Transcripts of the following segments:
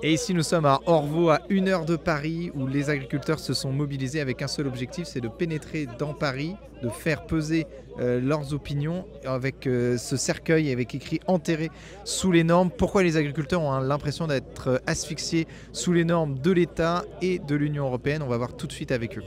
Et ici nous sommes à Orvaux, à 1 heure de Paris, où les agriculteurs se sont mobilisés avec un seul objectif, c'est de pénétrer dans Paris, de faire peser leurs opinions avec ce cercueil avec écrit « Enterré sous les normes ». Pourquoi les agriculteurs ont l'impression d'être asphyxiés sous les normes de l'État et de l'Union européenne? On va voir tout de suite avec eux.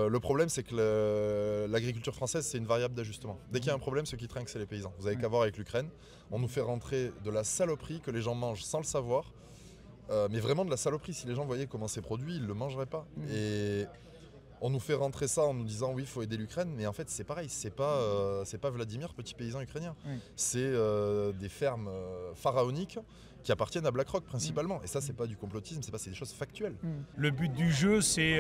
Le problème, c'est que l'agriculture française, c'est une variable d'ajustement. Dès qu'il y a un problème, ceux qui trinquent, c'est les paysans. Vous avez qu'à voir avec l'Ukraine. On nous fait rentrer de la saloperie que les gens mangent sans le savoir. Mais vraiment de la saloperie. Si les gens voyaient comment c'est produit, ils ne le mangeraient pas. Et on nous fait rentrer ça en nous disant oui, il faut aider l'Ukraine. Mais en fait, c'est pareil. C'est pas Vladimir, petit paysan ukrainien. C'est des fermes pharaoniques qui appartiennent à BlackRock principalement. Et ça, c'est pas du complotisme, c'est des choses factuelles. Le but du jeu, c'est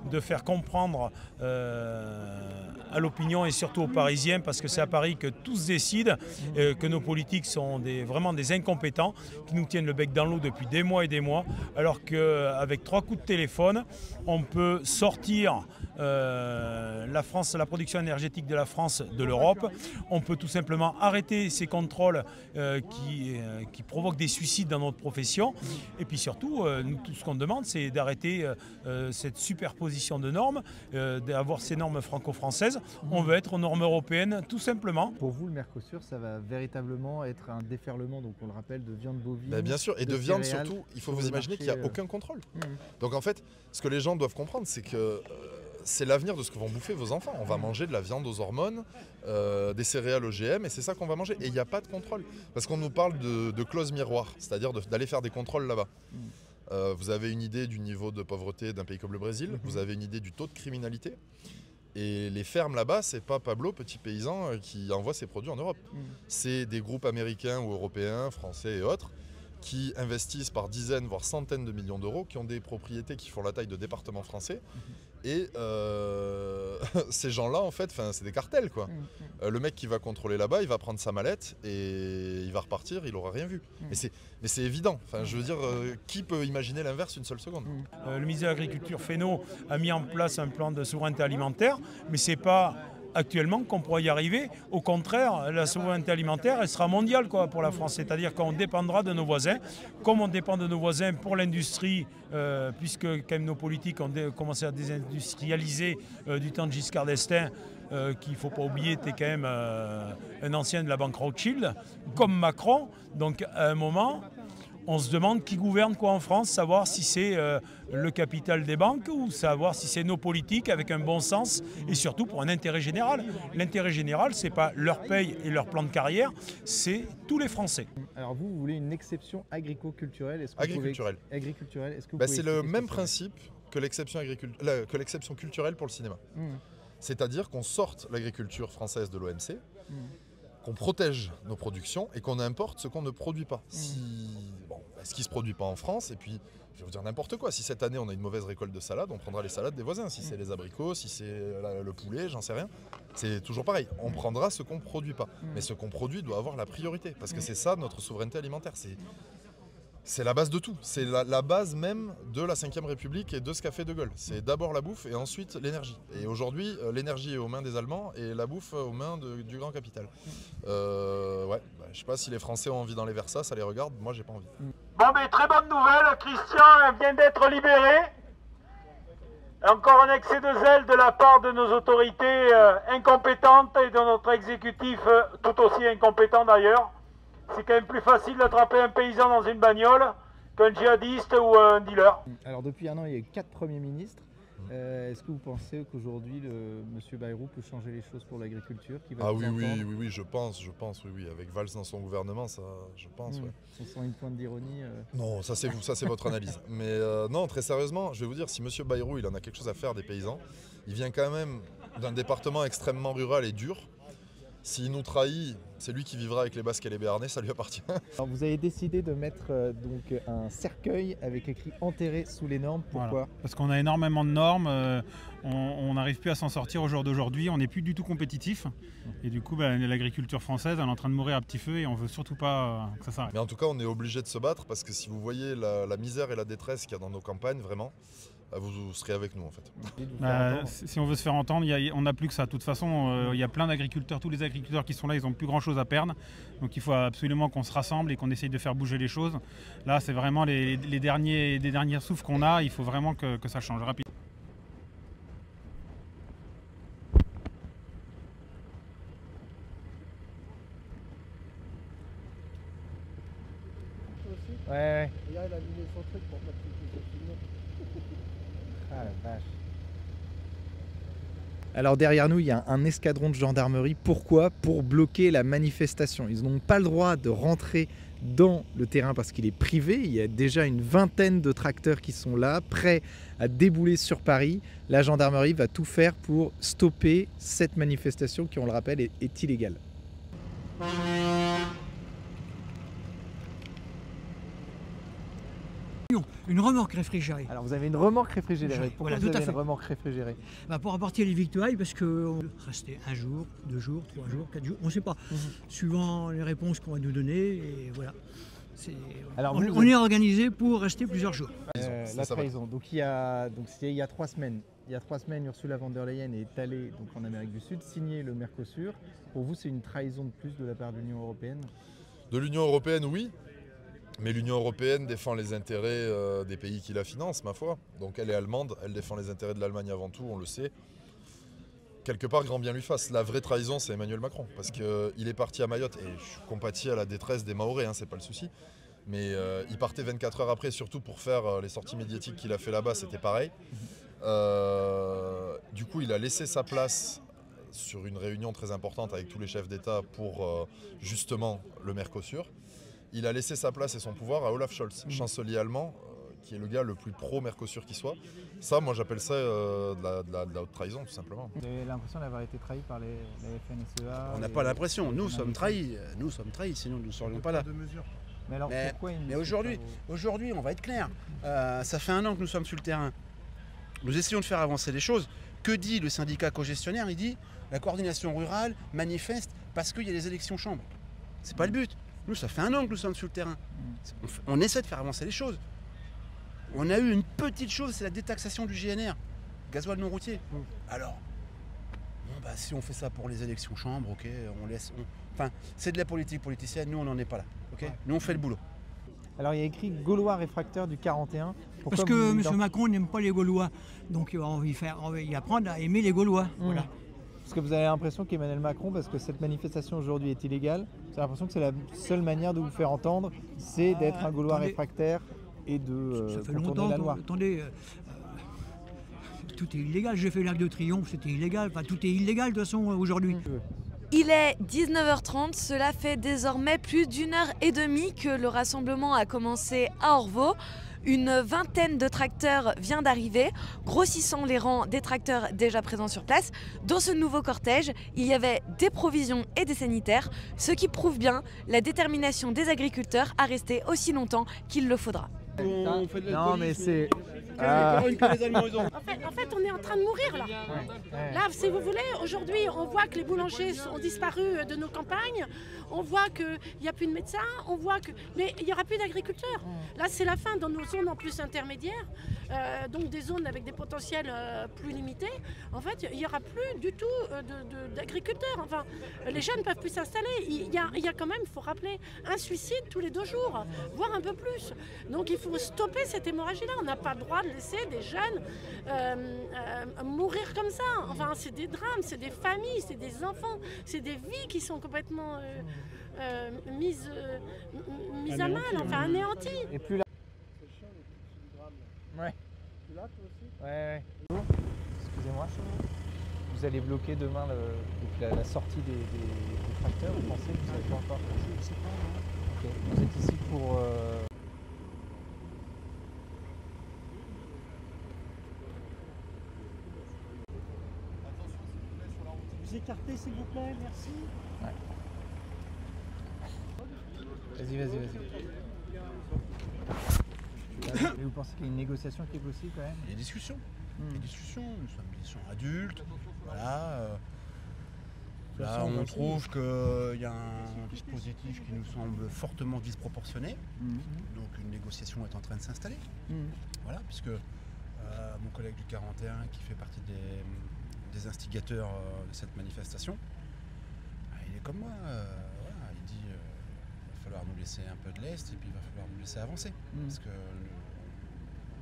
de faire comprendre à l'opinion et surtout aux Parisiens, parce que c'est à Paris que tout se décide, que nos politiques sont vraiment des incompétents, qui nous tiennent le bec dans l'eau depuis des mois et des mois, alors qu'avec 3 coups de téléphone, on peut sortir la production énergétique de la France de l'Europe. On peut tout simplement arrêter ces contrôles qui provoquent des suicides dans notre profession. Et puis surtout, nous, tout ce qu'on demande, c'est d'arrêter cette superposition de normes, d'avoir ces normes franco-françaises. On veut être aux normes européennes, tout simplement. Pour vous, le Mercosur, ça va véritablement être un déferlement, donc on le rappelle, de viande bovine. Ben bien sûr, et de viande surtout, il faut vous imaginer qu'il n'y a aucun contrôle. Donc en fait, ce que les gens doivent comprendre, c'est que c'est l'avenir de ce que vont bouffer vos enfants. On va manger de la viande aux hormones, des céréales OGM, et c'est ça qu'on va manger. Et il n'y a pas de contrôle. Parce qu'on nous parle de clauses miroirs, c'est-à-dire d'aller faire des contrôles là-bas. Vous avez une idée du niveau de pauvreté d'un pays comme le Brésil, vous avez une idée du taux de criminalité. Et les fermes là-bas, c'est pas Pablo, petit paysan, qui envoie ses produits en Europe. C'est des groupes américains ou européens, français et autres, qui investissent par dizaines, voire centaines de millions d'euros, qui ont des propriétés qui font la taille de départements français. Et ces gens-là, en fait, c'est des cartels, quoi. Le mec qui va contrôler là-bas, il va prendre sa mallette et il va repartir, il n'aura rien vu. Mais c'est évident. Je veux dire, qui peut imaginer l'inverse une seule seconde? Le ministre de l'Agriculture, Fesneau, a mis en place un plan de souveraineté alimentaire, mais c'est pas actuellement qu'on pourra y arriver. Au contraire, la souveraineté alimentaire, elle sera mondiale pour la France. C'est-à-dire qu'on dépendra de nos voisins, comme on dépend de nos voisins pour l'industrie, puisque quand même nos politiques ont commencé à désindustrialiser du temps de Giscard d'Estaing, qu'il ne faut pas oublier, était quand même un ancien de la banque Rothschild, comme Macron. Donc à un moment, on se demande qui gouverne quoi en France, savoir si c'est le capital des banques ou savoir si c'est nos politiques avec un bon sens et surtout pour un intérêt général. L'intérêt général, ce n'est pas leur paye et leur plan de carrière, c'est tous les Français. Alors vous voulez une exception agrico-culturelle? Agriculturelle. C'est le même principe que l'exception culturelle pour le cinéma. C'est-à-dire qu'on sorte l'agriculture française de l'OMC, qu'on protège nos productions et qu'on importe ce qu'on ne produit pas. Ce qui ne se produit pas en France, et puis je vais vous dire n'importe quoi, si cette année on a une mauvaise récolte de salade, on prendra les salades des voisins. Si c'est les abricots, si c'est le poulet, j'en sais rien. C'est toujours pareil, on prendra ce qu'on ne produit pas. Mais ce qu'on produit doit avoir la priorité, parce que c'est ça notre souveraineté alimentaire. C'est la base de tout, c'est la base même de la 5e République et de ce qu'a fait De Gaulle. C'est d'abord la bouffe et ensuite l'énergie. Et aujourd'hui, l'énergie est aux mains des Allemands et la bouffe aux mains du grand capital. Je sais pas si les Français ont envie d'enlever vers ça, ça les regarde, moi j'ai pas envie. Bon mais très bonne nouvelle, Christian vient d'être libéré. Encore un excès de zèle de la part de nos autorités incompétentes et de notre exécutif tout aussi incompétent d'ailleurs. C'est quand même plus facile d'attraper un paysan dans une bagnole qu'un djihadiste ou un dealer. Alors depuis un an, il y a eu 4 premiers ministres. Est-ce que vous pensez qu'aujourd'hui, M. Bayrou peut changer les choses pour l'agriculture? Oui, je pense, oui. Avec Valls dans son gouvernement, ça, je pense, ouais. On sent une pointe d'ironie. Non, ça c'est vous, ça c'est votre analyse. Mais non, très sérieusement, je vais vous dire, si M. Bayrou, il en a quelque chose à faire des paysans, il vient quand même d'un département extrêmement rural et dur. S'il nous trahit, c'est lui qui vivra avec les Basques et les Béarnais, ça lui appartient. Alors vous avez décidé de mettre donc un cercueil avec écrit « Enterré sous les normes ». Pourquoi? Voilà. Parce qu'on a énormément de normes, on n'arrive plus à s'en sortir au jour d'aujourd'hui, on n'est plus du tout compétitif. Et du coup, l'agriculture française, elle est en train de mourir à petit feu et on ne veut surtout pas que ça s'arrête. Mais en tout cas, on est obligé de se battre parce que si vous voyez la misère et la détresse qu'il y a dans nos campagnes, vraiment, vous serez avec nous en fait. Si on veut se faire entendre, on n'a plus que ça. De toute façon, il y a plein d'agriculteurs, tous les agriculteurs qui sont là, ils n'ont plus grand chose à perdre. Donc il faut absolument qu'on se rassemble et qu'on essaye de faire bouger les choses. Là, c'est vraiment les derniers souffles qu'on a, il faut vraiment que ça change rapidement. Ouais. Et là, il a mis son truc pour pas que tu filmer. Ah la vache. Alors derrière nous, il y a un escadron de gendarmerie. Pourquoi? Pour bloquer la manifestation. Ils n'ont pas le droit de rentrer dans le terrain parce qu'il est privé. Il y a déjà une vingtaine de tracteurs qui sont là, prêts à débouler sur Paris. La gendarmerie va tout faire pour stopper cette manifestation qui, on le rappelle, est illégale. Une remorque réfrigérée. Alors vous avez une remorque réfrigérée. Pourquoi voilà, vous avez une remorque réfrigérée? Pour apporter les victuailles, parce qu'on restait 1 jour, 2 jours, 3 jours, 4 jours, on ne sait pas, suivant les réponses qu'on va nous donner, et voilà. Alors on est organisé pour rester plusieurs jours. La trahison. Donc il y a 3 semaines. Il y a 3 semaines, Ursula von der Leyen est allée donc, en Amérique du Sud signer le Mercosur. Pour vous, c'est une trahison de plus de la part de l'Union européenne? De l'Union européenne, oui. Mais l'Union européenne défend les intérêts des pays qui la financent, ma foi. Donc elle est allemande, elle défend les intérêts de l'Allemagne avant tout, on le sait. Quelque part, grand bien lui fasse. La vraie trahison, c'est Emmanuel Macron. Parce qu'il est parti à Mayotte, et je compatis à la détresse des Mahorais, hein, c'est pas le souci. Mais il partait 24 heures après, surtout pour faire les sorties médiatiques qu'il a fait là-bas, c'était pareil. Du coup, il a laissé sa place sur une réunion très importante avec tous les chefs d'État pour justement le Mercosur. Il a laissé sa place et son pouvoir à Olaf Scholz, chancelier allemand, qui est le gars le plus pro-Mercosur qui soit. Ça, moi, j'appelle ça de la haute trahison, tout simplement. Vous avez l'impression d'avoir été trahi par la FNSEA? On n'a pas l'impression. Nous sommes trahis. Nous sommes trahis, sinon nous ne serions pas là. Mais alors, pourquoi aujourd'hui, on va être clair. Ça fait 1 an que nous sommes sur le terrain. Nous essayons de faire avancer les choses. Que dit le syndicat cogestionnaire? Il dit la coordination rurale manifeste parce qu'il y a les élections chambres. C'est pas le but. Nous, ça fait 1 an que nous sommes sur le terrain. On essaie de faire avancer les choses. On a eu une petite chose, c'est la détaxation du GNR, gasoil non routier. Alors, si on fait ça pour les élections chambres, ok, on laisse. Enfin, c'est de la politique politicienne, nous on n'en est pas là. Ok, nous on fait le boulot. Alors il y a écrit Gaulois réfractaires du 41. Parce que M. Macron n'aime pas les Gaulois. Donc on va y apprendre à aimer les Gaulois. Voilà. Parce que vous avez l'impression qu'Emmanuel Macron, parce que cette manifestation aujourd'hui est illégale, vous avez l'impression que c'est la seule manière de vous faire entendre, c'est d'être un Gaulois réfractaire et de contourner la loi. Attendez, tout est illégal. J'ai fait l'Arc de Triomphe, c'était illégal. Enfin, tout est illégal de toute façon aujourd'hui. Il est 19h30, cela fait désormais plus d'1h30 que le rassemblement a commencé à Orvault. Une vingtaine de tracteurs vient d'arriver, grossissant les rangs des tracteurs déjà présents sur place. Dans ce nouveau cortège, il y avait des provisions et des sanitaires, ce qui prouve bien la détermination des agriculteurs à rester aussi longtemps qu'il le faudra. On fait de la non mais c'est... En fait, on est en train de mourir là. Là, si vous voulez, aujourd'hui, on voit que les boulangers ont disparu de nos campagnes. On voit qu'il n'y a plus de médecins. On voit que, mais il n'y aura plus d'agriculteurs. Là, c'est la fin dans nos zones en plus intermédiaires, donc des zones avec des potentiels plus limités. En fait, il n'y aura plus du tout d'agriculteurs. Enfin, les jeunes ne peuvent plus s'installer. Il y a quand même, il faut rappeler, un suicide tous les 2 jours, voire un peu plus. Donc, il faut stopper cette hémorragie-là. On n'a pas le droit de laisser des jeunes mourir comme ça. Enfin, c'est des drames, c'est des familles, c'est des enfants, c'est des vies qui sont complètement mises à mal, enfin anéanties. Ouais. Tu l'as toi aussi? Ouais. Excusez-moi. Vous allez bloquer demain la sortie des tracteurs, vous pensez? Vous savez pas encore? Je ne sais pas. Ok. Vous êtes ici pour... Vous écartez s'il vous plaît, merci. Ouais. Vas-y. Et vous pensez qu'il y a une négociation qui est possible quand même? Il y a des discussions. Des discussions, nous sommes des gens adultes. Voilà. Là, on trouve qu'il y a un dispositif qui nous semble fortement disproportionné. Donc une négociation est en train de s'installer. Voilà, puisque mon collègue du 41, qui fait partie des instigateurs de cette manifestation, il est comme moi. Voilà, il dit il va falloir nous laisser un peu de lest et puis il va falloir nous laisser avancer. Parce que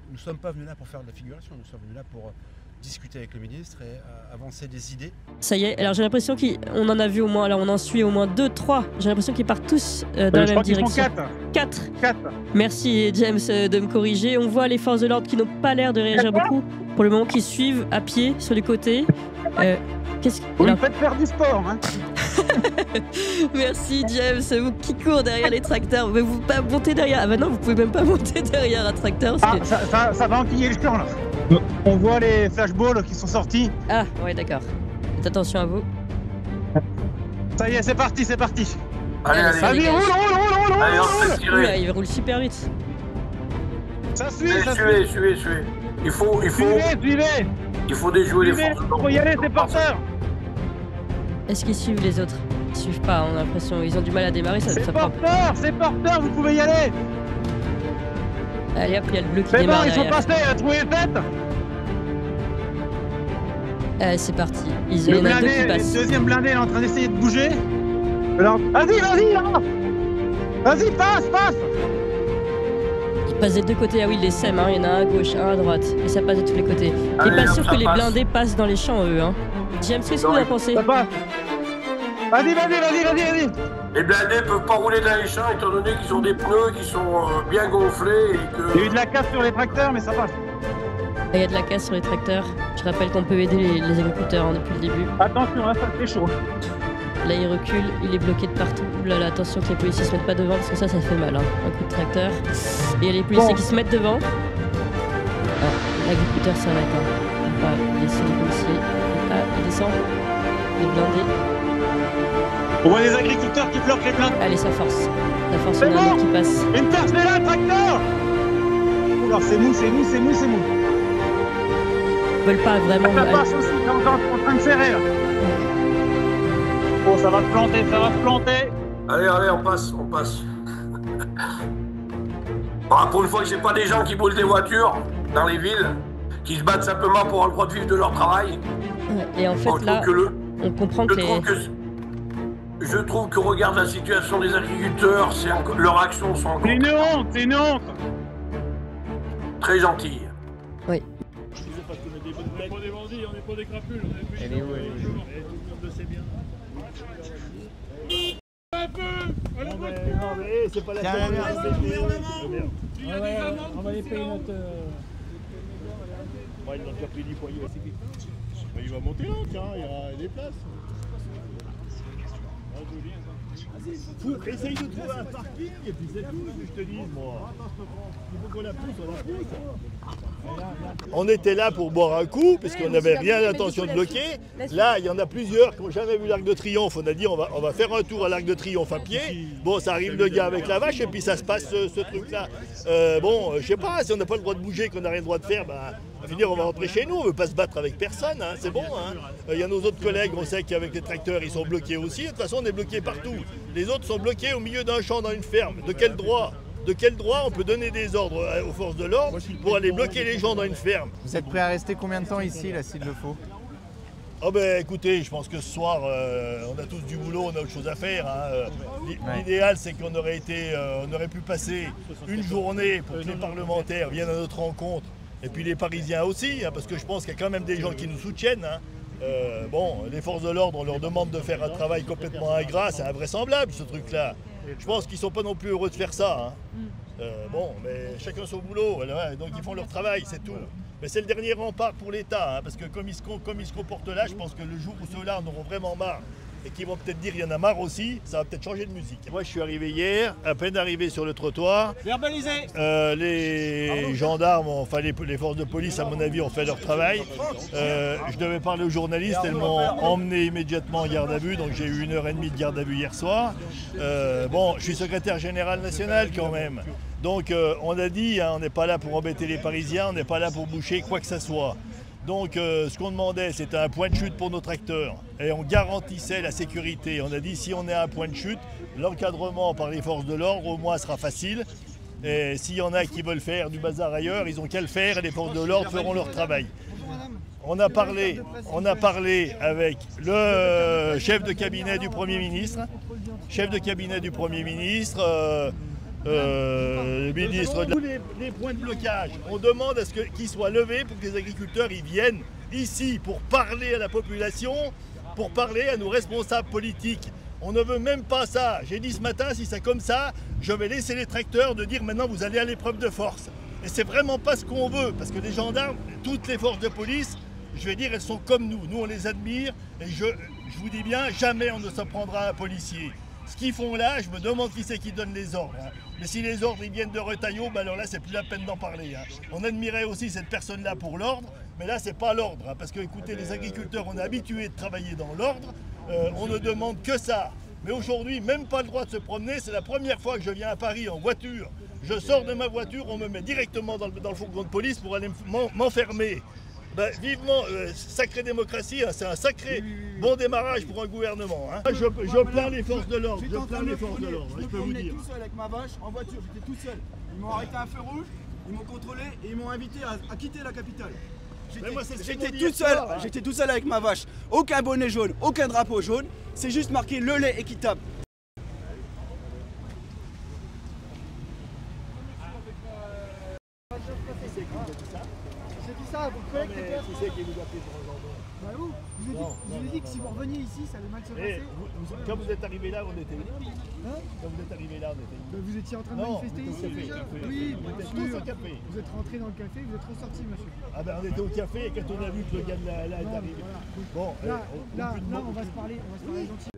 nous ne sommes pas venus là pour faire de la figuration, nous sommes venus là pour discuter avec le ministre et avancer des idées. Ça y est, alors j'ai l'impression qu'on en a vu au moins, alors on en suit au moins 2, 3. J'ai l'impression qu'ils partent tous dans la même direction. 4. Merci James de me corriger. On voit les forces de l'ordre qui n'ont pas l'air de réagir beaucoup. Pour le moment, qui suivent à pied sur les côtés. Vous me faites faire du sport, hein. Merci James, vous qui court derrière les tracteurs. Mais vous pouvez pas monter derrière. Ah bah non, vous pouvez même pas monter derrière un tracteur. Ça va enquiller le champ là. On voit les flashballs qui sont sortis. Ah ouais, d'accord. Faites attention à vous. Ça y est, c'est parti. Allez, roule. Allez, on se tirer. Oula, il roule super vite. Ça suit. Suivez. Il faut Suivez. Il faut déjouer les forces. Il faut y aller, c'est porteur. Est-ce qu'ils suivent les autres? Ils suivent pas, on a l'impression. Ils ont du mal à démarrer. C'est porteur, vous pouvez y aller. Allez hop, il y a le bleu qui démarre derrière. Ils sont passés, la trouée est faite. Allez, c'est parti. Il y en a 2 qui passent. Le deuxième blindé est en train d'essayer de bouger. Vas-y là. Vas-y, passe. Ils passent des 2 côtés. Ah oui, les sèmes, hein. Il y en a un à gauche, un à droite. Et ça passe de tous les côtés. Il n'est pas sûr que les blindés passent dans les champs, eux. Hein. James, qu'est-ce que vous en pensez? Vas-y. Les blindés ne peuvent pas rouler dans les champs étant donné qu'ils ont des pneus qui sont bien gonflés et que... Il y a eu de la casse sur les tracteurs, mais ça passe. Il y a de la casse sur les tracteurs. Je rappelle qu'on peut aider les agriculteurs depuis le début. Attention, là ça fait chaud. Là il recule, il est bloqué de partout. Là, attention que les policiers se mettent pas devant parce que ça fait mal. Hein. Un coup de tracteur. Et il y a les policiers qui se mettent devant. Ah, l'agriculteur s'arrête. Hein. On va pas laisser les policiers. Ah, il descend. Les blindés. On voit les agriculteurs qui bloquent les blindés. Allez, ça force. Ça force, il y en a un qui passe. Une perche de là, tracteur. Oula, c'est mou. Ils veulent pas vraiment... Ça passe aussi, on est en train de serrer là. Bon, ça va se planter. Allez, on passe. Ah, pour une fois que c'est pas des gens qui brûlent des voitures dans les villes, qui se battent simplement pour avoir le droit de vivre de leur travail. Et en fait, là, on comprend que je trouve que regarde la situation des agriculteurs, leurs actions sont encore... C'est une honte. Très gentilles. Oui. On n'est pas des bandits, on n'est pas des crapules. Elle est où? Tout le monde le sait bien. Un peu. Non mais c'est pas la peine. On va les payer notre... Il a déjà pris 10 poignées. Il va monter là, tiens, il y aura des places. Essaye de trouver un parking et puis c'est tout, je te dis, moi. Il faut qu'on la pousse, on la pousse. On était là pour boire un coup, parce qu'on n'avait rien d'intention de bloquer. Là, il y en a plusieurs qui n'ont jamais vu l'Arc de Triomphe. On a dit, on va faire un tour à l'Arc de Triomphe à pied. Bon, ça arrive le gars avec la vache, et puis ça se passe ce truc-là. Je sais pas, si on n'a pas le droit de bouger, qu'on n'a rien le droit de faire, à finir, on va rentrer chez nous, on ne veut pas se battre avec personne, hein, c'est bon. Il y a nos autres collègues, on sait qu'avec les tracteurs, ils sont bloqués aussi. De toute façon, on est bloqués partout. Les autres sont bloqués au milieu d'un champ dans une ferme. De quel droit on peut donner des ordres aux forces de l'ordre pour aller bloquer les gens dans une ferme? Vous êtes prêts à rester combien de temps ici, là, s'il le faut? Oh écoutez, je pense que ce soir, on a tous du boulot, on a autre chose à faire. L'idéal, c'est qu'on aurait pu passer une journée pour que les parlementaires viennent à notre rencontre. Et puis les Parisiens aussi, parce que je pense qu'il y a quand même des gens qui nous soutiennent. Les forces de l'ordre, on leur demande de faire un travail complètement ingrat, c'est invraisemblable ce truc-là. Je pense qu'ils ne sont pas non plus heureux de faire ça. Bon, mais chacun son boulot, voilà, donc ils font leur travail, c'est tout. Mais c'est le dernier rempart pour l'État, hein, parce que comme ils se comportent là, je pense que le jour où ceux-là en auront vraiment marre, et qu'ils vont peut-être dire il y en a marre aussi, ça va peut-être changer de musique. Moi je suis arrivé hier, à peine arrivé sur le trottoir. Verbalisé. Les gendarmes, enfin les forces de police à mon avis ont fait leur travail. Je devais parler aux journalistes, elles m'ont emmené immédiatement en garde à vue, donc j'ai eu 1h30 de garde à vue hier soir. Bon, je suis secrétaire général national quand même. Donc on a dit, hein, on n'est pas là pour embêter les Parisiens, on n'est pas là pour boucher quoi que ce soit. Donc ce qu'on demandait, c'était un point de chute pour nos tracteurs. Et on garantissait la sécurité. On a dit, si on est à un point de chute, l'encadrement par les forces de l'ordre, au moins, sera facile. Et s'il y en a qui veulent faire du bazar ailleurs, ils n'ont qu'à le faire et les forces de l'ordre feront leur travail. On a parlé avec le chef de cabinet du Premier ministre, le ministre de tous les points de blocage. On demande à ce qu'ils soient levés pour que les agriculteurs y viennent ici pour parler à la population, pour parler à nos responsables politiques. On ne veut même pas ça. J'ai dit ce matin, si c'est comme ça, je vais laisser les tracteurs de dire maintenant vous allez à l'épreuve de force. Et c'est vraiment pas ce qu'on veut, parce que les gendarmes, toutes les forces de police, je vais dire, elles sont comme nous. Nous, on les admire, et je vous dis bien, jamais on ne s'en prendra à un policier. Ce qu'ils font là, je me demande qui c'est qui donne les ordres. Hein. Mais si les ordres ils viennent de Retailleau, ben alors là, c'est plus la peine d'en parler. Hein. On admirait aussi cette personne-là pour l'ordre, mais là, c'est pas l'ordre. Hein, parce que, écoutez, les agriculteurs, on est habitués de travailler dans l'ordre. On ne demande que ça. Mais aujourd'hui, même pas le droit de se promener. C'est la première fois que je viens à Paris en voiture. Je sors de ma voiture, on me met directement dans le fourgon de police pour aller m'enfermer. Ben, vivement, sacrée démocratie, hein, c'est un sacré bon démarrage pour un gouvernement. Hein. Je plains les forces de l'ordre, je peux vous dire. J'étais tout seul avec ma vache, en voiture, j'étais tout seul. Ils m'ont arrêté à un feu rouge, ils m'ont contrôlé et ils m'ont invité à quitter la capitale. J'étais tout seul avec ma vache. Aucun bonnet jaune, aucun drapeau jaune, c'est juste marqué le lait équitable. C'est qui ça? Vous pouvez qui c'est qui vous a fait pour un jambon? Bah où? Je vous ai dit que si vous reveniez ici, ça allait mal se passer. Quand vous êtes arrivé là, on était où? Quand vous êtes arrivé là, on était où? Vous étiez en train de manifester ici déjà? Oui, vous êtes tous au café. Vous êtes rentré dans le café, vous êtes ressorti, monsieur. Ah ben on était au café et quand on a vu que le gars de là est arrivé. Bon, là, on va se parler gentiment.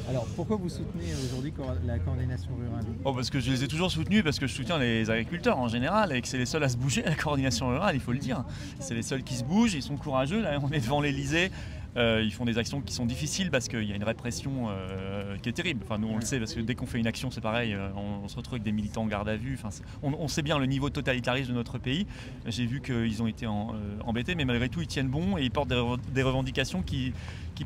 Alors pourquoi vous soutenez aujourd'hui la coordination rurale? Parce que je les ai toujours soutenus, parce que je soutiens les agriculteurs en général et que c'est les seuls à se bouger, la coordination rurale, il faut le dire. C'est les seuls qui se bougent, ils sont courageux, là on est devant l'Elysée. Ils font des actions qui sont difficiles parce qu'il y a une répression qui est terrible. Enfin, nous on le sait parce que dès qu'on fait une action c'est pareil, on se retrouve avec des militants en garde à vue. Enfin, on sait bien le niveau de totalitarisme de notre pays. J'ai vu qu'ils ont été embêtés, mais malgré tout ils tiennent bon et ils portent des revendications qui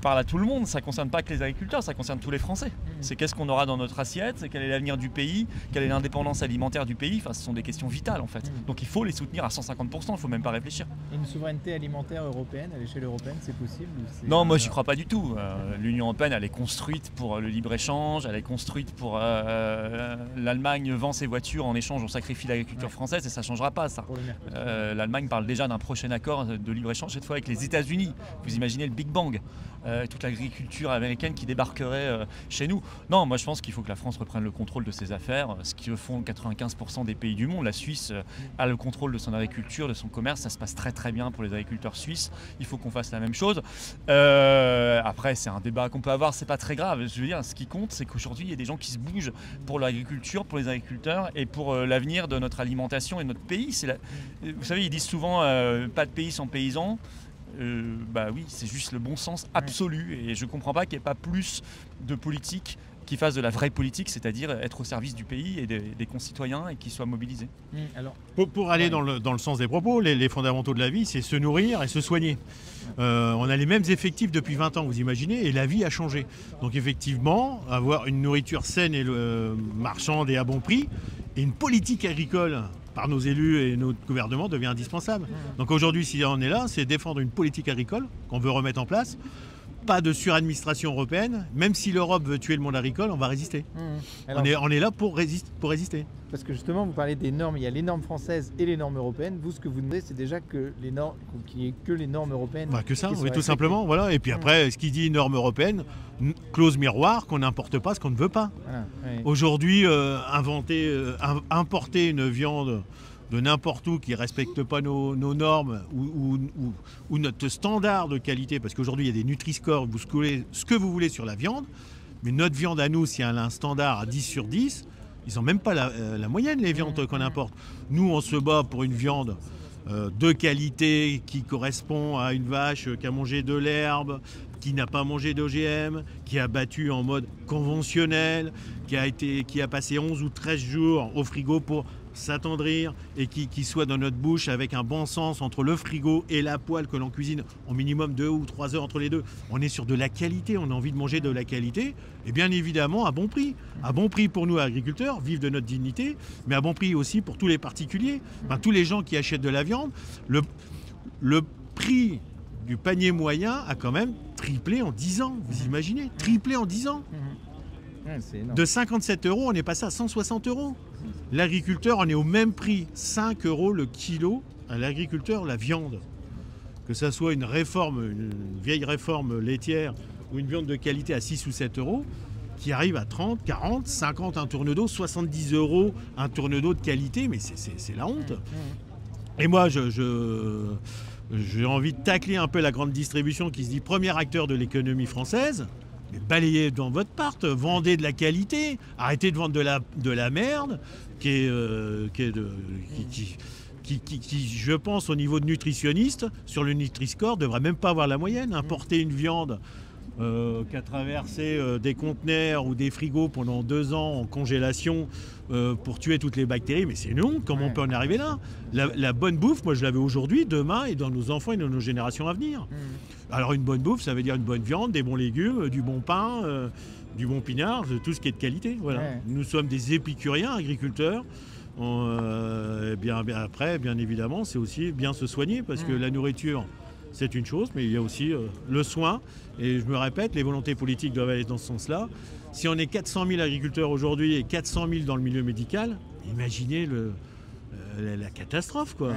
parlent à tout le monde. Ça ne concerne pas que les agriculteurs, ça concerne tous les Français. C'est qu'est-ce qu'on aura dans notre assiette, c'est quel est l'avenir du pays, quelle est l'indépendance alimentaire du pays. Enfin, ce sont des questions vitales en fait. Donc il faut les soutenir à 150%, il ne faut même pas réfléchir. Une souveraineté alimentaire européenne, à l'échelle européenne, c'est possible? Non, moi j'y crois pas du tout. L'Union européenne, elle est construite pour le libre-échange, elle est construite pour l'Allemagne vend ses voitures, en échange on sacrifie l'agriculture française et ça ne changera pas ça. L'Allemagne parle déjà d'un prochain accord de libre-échange, cette fois avec les États-Unis. Vous imaginez le Big Bang, toute l'agriculture américaine qui débarquerait chez nous. Non, moi je pense qu'il faut que la France reprenne le contrôle de ses affaires, ce que font 95% des pays du monde. La Suisse a le contrôle de son agriculture, de son commerce, ça se passe très très bien pour les agriculteurs suisses. Il faut qu'on fasse la même chose. Après, c'est un débat qu'on peut avoir, c'est pas très grave. Je veux dire, ce qui compte, c'est qu'aujourd'hui, il y a des gens qui se bougent pour l'agriculture, pour les agriculteurs et pour l'avenir de notre alimentation et de notre pays. Vous savez, ils disent souvent pas de pays sans paysans. Bah oui, c'est juste le bon sens absolu. Et je comprends pas qu'il n'y ait pas plus de politique qui fasse de la vraie politique, c'est-à-dire être au service du pays et des concitoyens et qui soient mobilisés. Alors, pour aller dans le sens des propos, les fondamentaux de la vie, c'est se nourrir et se soigner. On a les mêmes effectifs depuis 20 ans, vous imaginez, et la vie a changé. Donc effectivement, avoir une nourriture saine et marchande et à bon prix, et une politique agricole par nos élus et notre gouvernement devient indispensable. Donc aujourd'hui, si on est là, c'est défendre une politique agricole qu'on veut remettre en place, pas de suradministration européenne. Même si l'Europe veut tuer le monde agricole, on va résister. Alors, on est là pour résister. Parce que justement, vous parlez des normes, il y a les normes françaises et les normes européennes. Vous, ce que vous demandez, c'est déjà que les normes, qu'il n'y ait que les normes européennes. Que ça, oui, tout simplement. Voilà. Et puis après, ce qui dit normes européennes, clause miroir, qu'on n'importe pas ce qu'on ne veut pas. Voilà, oui. Aujourd'hui, importer une viande de n'importe où qui ne respecte pas nos normes ou notre standard de qualité, parce qu'aujourd'hui il y a des Nutri-Score, vous scorez ce que vous voulez sur la viande, mais notre viande à nous, si elle a un standard à 10 sur 10, ils n'ont même pas la moyenne, les viandes qu'on importe. Nous, on se bat pour une viande de qualité qui correspond à une vache qui a mangé de l'herbe, qui n'a pas mangé d'OGM, qui a battu en mode conventionnel, qui a passé 11 ou 13 jours au frigo pour s'attendrir et qui soit dans notre bouche avec un bon sens entre le frigo et la poêle que l'on cuisine au minimum 2 ou 3 heures entre les deux. On est sur de la qualité, on a envie de manger de la qualité et bien évidemment à bon prix. À bon prix pour nous agriculteurs, vivre de notre dignité, mais à bon prix aussi pour tous les particuliers, tous les gens qui achètent de la viande. Le prix du panier moyen a quand même triplé en 10 ans, vous imaginez? Triplé en 10 ans. De 57 €, on est passé à 160 €. L'agriculteur, on est au même prix, 5 € le kilo à l'agriculteur, la viande. Que ça soit une vieille réforme laitière ou une viande de qualité à 6 ou 7 €, qui arrive à 30, 40, 50 un tourne d'eau, 70 € un tourne d'eau de qualité, mais c'est la honte. Et moi, j'ai envie de tacler un peu la grande distribution qui se dit premier acteur de l'économie française. Mais balayez dans votre part, vendez de la qualité, arrêtez de vendre de la merde qui, je pense, au niveau de nutritionniste, sur le Nutri-Score, ne devrait même pas avoir la moyenne. Importer une viande qui a traversé des conteneurs ou des frigos pendant 2 ans en congélation pour tuer toutes les bactéries, mais c'est une honte, comment on peut en arriver là? La bonne bouffe, moi je l'avais aujourd'hui, demain et dans nos enfants et dans nos générations à venir. Alors une bonne bouffe, ça veut dire une bonne viande, des bons légumes, du bon pain, du bon pinard, tout ce qui est de qualité. Voilà. Nous sommes des épicuriens, agriculteurs. Bien après, bien évidemment, c'est aussi bien se soigner parce que la nourriture, c'est une chose, mais il y a aussi le soin. Et je me répète, les volontés politiques doivent aller dans ce sens-là. Si on est 400 000 agriculteurs aujourd'hui et 400 000 dans le milieu médical, imaginez la catastrophe, quoi.